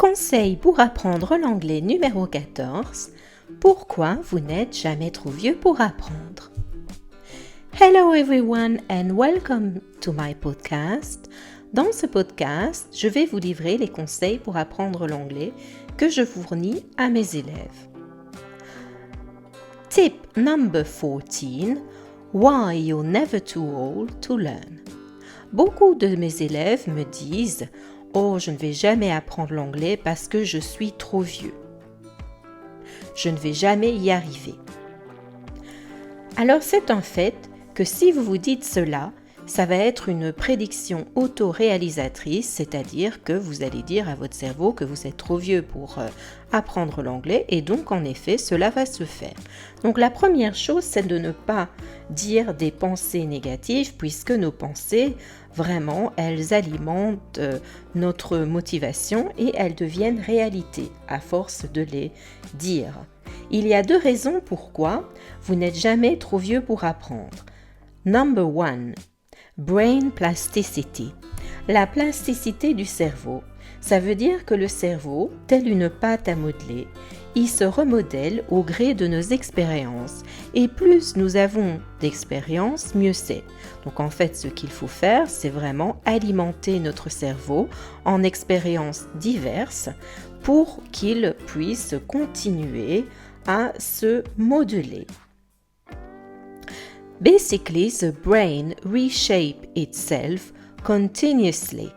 Conseil pour apprendre l'anglais numéro 14. Pourquoi vous n'êtes jamais trop vieux pour apprendre? Hello everyone and welcome to my podcast. Dans ce podcast, je vais vous livrer les conseils pour apprendre l'anglais que je fournis à mes élèves. Tip number 14. Why you're never too old to learn. Beaucoup de mes élèves me disent « Oh, je ne vais jamais apprendre l'anglais parce que je suis trop vieux. Je ne vais jamais y arriver. » Alors c'est un fait que si vous vous dites cela, ça va être une prédiction auto-réalisatrice, c'est-à-dire que vous allez dire à votre cerveau que vous êtes trop vieux pour apprendre l'anglais et donc en effet cela va se faire. Donc la première chose c'est de ne pas dire des pensées négatives puisque nos pensées vraiment elles alimentent notre motivation et elles deviennent réalité à force de les dire. Il y a 2 raisons pourquoi vous n'êtes jamais trop vieux pour apprendre. Number 1. Brain plasticity. La plasticité du cerveau, ça veut dire que le cerveau, tel une pâte à modeler, il se remodèle au gré de nos expériences. Et plus nous avons d'expériences, mieux c'est. Donc en fait, ce qu'il faut faire, c'est vraiment alimenter notre cerveau en expériences diverses pour qu'il puisse continuer à se modeler. Basically, the brain reshapes itself continuously.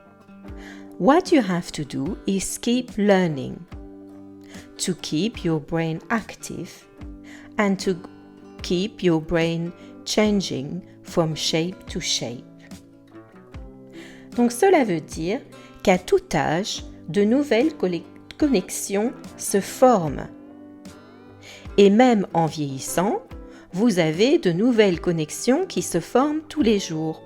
What you have to do is keep learning, to keep your brain active and to keep your brain changing from shape to shape. Donc cela veut dire qu'à tout âge, de nouvelles connexions se forment. Et même en vieillissant, vous avez de nouvelles connexions qui se forment tous les jours.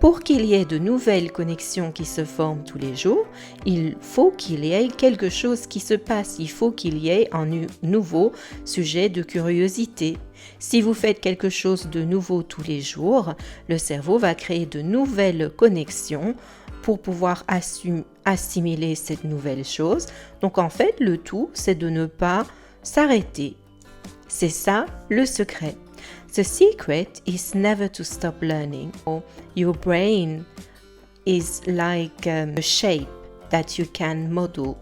Pour qu'il y ait de nouvelles connexions qui se forment tous les jours, il faut qu'il y ait quelque chose qui se passe. Il faut qu'il y ait un nouveau sujet de curiosité. Si vous faites quelque chose de nouveau tous les jours, le cerveau va créer de nouvelles connexions pour pouvoir assimiler cette nouvelle chose. Donc en fait, le tout, c'est de ne pas s'arrêter. C'est ça le secret. The secret is never to stop learning. Your brain is like a shape that you can model.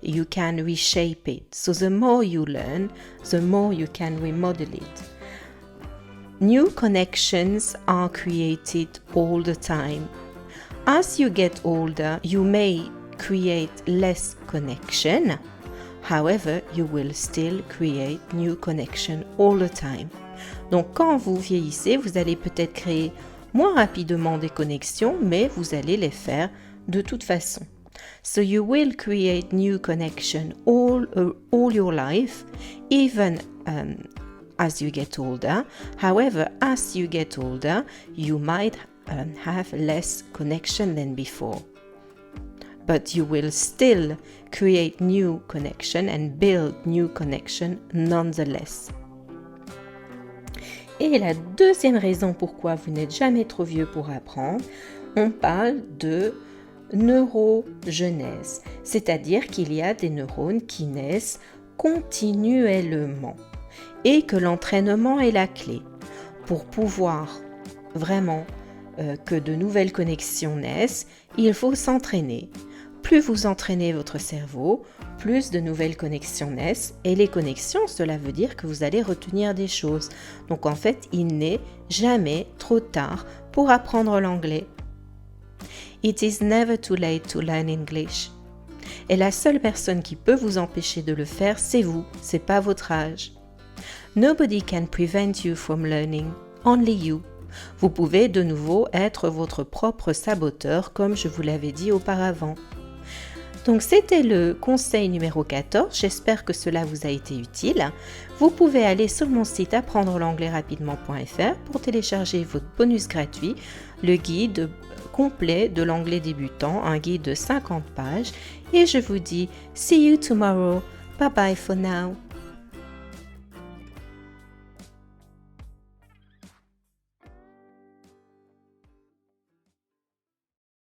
You can reshape it. So the more you learn, the more you can remodel it. New connections are created all the time. As you get older, you may create less connection. However, you will still create new connection all the time. Donc, quand vous vieillissez, vous allez peut-être créer moins rapidement des connexions, mais vous allez les faire de toute façon. So you will create new connection all your life, even as you get older. However, as you get older, you might have less connection than before. But you will still create new connection and build new connection nonetheless. Et la deuxième raison pourquoi vous n'êtes jamais trop vieux pour apprendre, on parle de neurogenèse, c'est-à-dire qu'il y a des neurones qui naissent continuellement et que l'entraînement est la clé pour pouvoir vraiment que de nouvelles connexions naissent, il faut s'entraîner. Plus vous entraînez votre cerveau, plus de nouvelles connexions naissent. Et les connexions, cela veut dire que vous allez retenir des choses. Donc en fait, il n'est jamais trop tard pour apprendre l'anglais. It is never too late to learn English. Et la seule personne qui peut vous empêcher de le faire, c'est vous, c'est pas votre âge. Nobody can prevent you from learning, only you. Vous pouvez de nouveau être votre propre saboteur, comme je vous l'avais dit auparavant. Donc c'était le conseil numéro 14, j'espère que cela vous a été utile. Vous pouvez aller sur mon site apprendre-l'anglais-rapidement.fr pour télécharger votre bonus gratuit, le guide complet de l'anglais débutant, un guide de 50 pages. Et je vous dis, see you tomorrow, bye bye for now.